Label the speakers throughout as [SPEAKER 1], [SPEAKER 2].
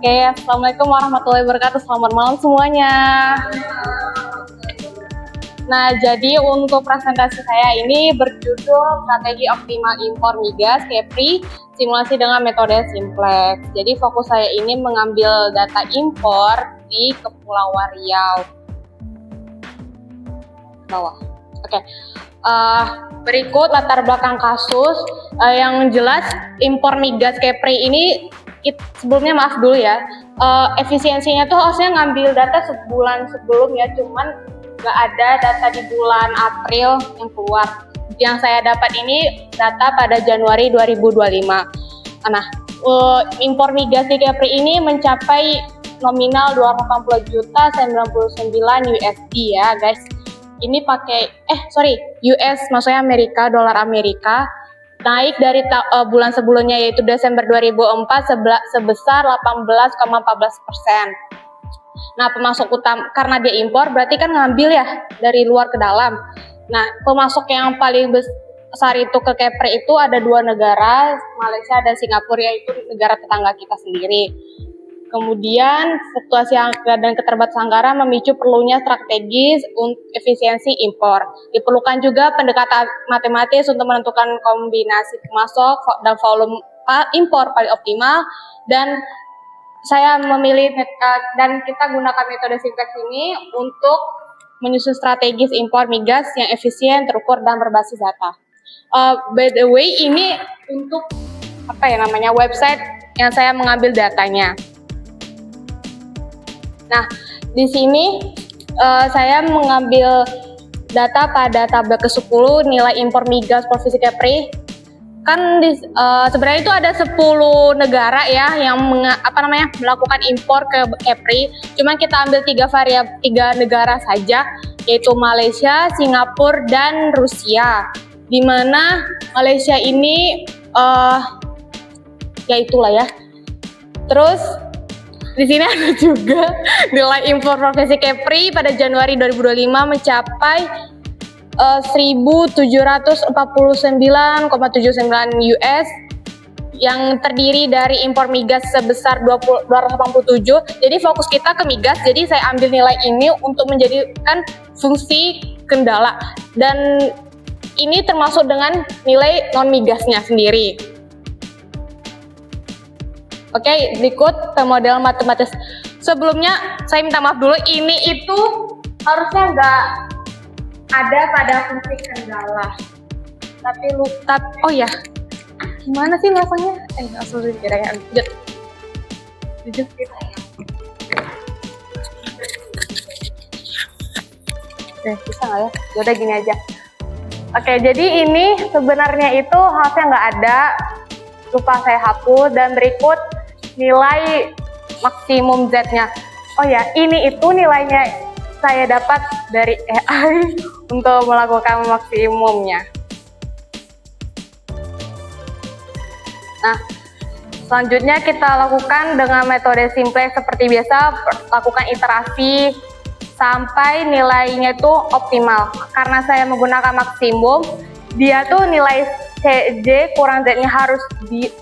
[SPEAKER 1] Oke, Assalamualaikum warahmatullahi wabarakatuh. Selamat malam semuanya. Nah, jadi untuk presentasi saya ini berjudul Strategi Optimal Impor Migas Kepri Simulasi dengan Metode Simplex. Jadi fokus saya ini mengambil data impor di Kepulauan Riau. Bawah. Oke. Berikut latar belakang kasus. Yang jelas impor migas Kepri ini sebelumnya maaf dulu ya. Efisiensinya tuh harusnya ngambil data sebulan sebelumnya, cuman nggak ada data di bulan April yang keluar. Yang saya dapat ini data pada Januari 2025. Nah, impor migas di Kepri ini mencapai nominal 280.099 USD ya guys. Ini pakai US maksudnya Amerika, dolar Amerika, naik dari bulan sebelumnya yaitu Desember 2004 sebesar 18,14%. Nah, pemasok utama karena dia impor berarti kan ngambil ya dari luar ke dalam. Nah, pemasok yang paling besar itu ke Kepri itu ada dua negara, Malaysia dan Singapura, yaitu negara tetangga kita sendiri. Kemudian fluktuasi harga dan keterbatasan anggaran memicu perlunya strategis untuk efisiensi impor. Diperlukan juga pendekatan matematis untuk menentukan kombinasi pemasok dan volume impor paling optimal, dan saya memilih dan kita gunakan metode Simplex ini untuk menyusun strategis impor migas yang efisien, terukur, dan berbasis data. By the way, ini untuk website yang saya mengambil datanya. Nah, di sini saya mengambil data pada tabel ke-10 nilai impor migas Provinsi Kepri. Kan sebenarnya itu ada 10 negara ya yang melakukan impor ke Kepri. Cuman kita ambil 3 negara saja, yaitu Malaysia, Singapura, dan Rusia. Di mana Malaysia ini ya itulah ya. Terus di sini ada juga nilai impor Provinsi Kepri pada Januari 2025 mencapai 1.749,79 US yang terdiri dari impor migas sebesar 287. Jadi fokus kita ke migas, jadi saya ambil nilai ini untuk menjadikan fungsi kendala, dan ini termasuk dengan nilai non migasnya sendiri. Oke, berikut model matematis. Sebelumnya saya minta maaf dulu, ini itu harusnya nggak ada pada fungsi kendala. Oh ya, gimana sih langsungnya? Langsung kira ya. Lanjut. Bisa nggak ya? Yaudah gini aja. Oke, jadi ini sebenarnya itu harusnya nggak ada. Lupa saya hapus, dan berikut nilai maksimum Z-nya. Oh ya, ini itu nilainya saya dapat dari AI untuk melakukan maksimumnya. Nah, selanjutnya kita lakukan dengan metode Simplex seperti biasa, lakukan iterasi sampai nilainya itu optimal. Karena saya menggunakan maksimum, dia tuh nilai CJ kurang Z-nya harus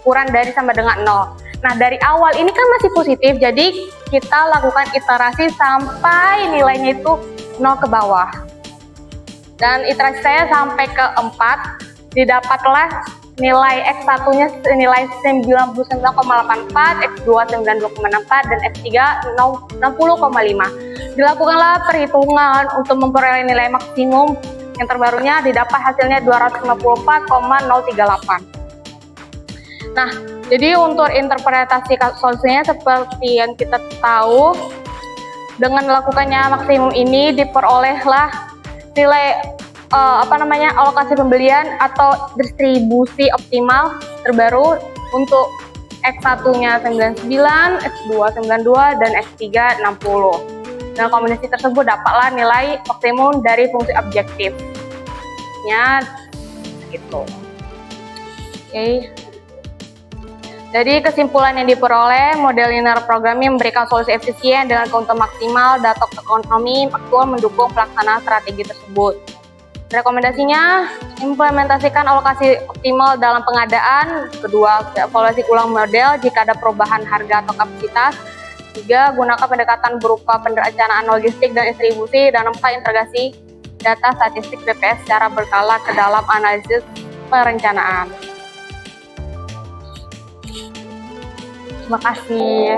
[SPEAKER 1] kurang dari sama dengan 0. Nah, dari awal ini kan masih positif, jadi kita lakukan iterasi sampai nilainya itu 0 ke bawah. Dan iterasi saya sampai ke 4, didapatlah nilai X1-nya nilai 99,84, X2 92,64, dan X3 60,5. Dilakukanlah perhitungan untuk memperoleh nilai maksimum. Yang terbarunya didapat hasilnya 254,038. Nah, jadi untuk interpretasi solusinya seperti yang kita tahu, dengan melakukannya maksimum ini diperolehlah nilai alokasi pembelian atau distribusi optimal terbaru untuk X1-nya 99, X2 92, dan X3 60. Dan kombinasi tersebut dapatlah nilai maksimum dari fungsi objektifnya gitu. Oke. Jadi kesimpulan yang diperoleh, model linear programming memberikan solusi efisien dengan keuntungan maksimal, data ekonomi aktual mendukung pelaksanaan strategi tersebut. Rekomendasinya Implementasikan alokasi optimal dalam pengadaan. Kedua, evaluasi ulang model jika ada perubahan harga atau kapasitas. Tiga, gunakan pendekatan berupa perencanaan logistik dan distribusi. Dan empat, integrasi data statistik BPS secara berkala ke dalam analisis perencanaan. Terima kasih.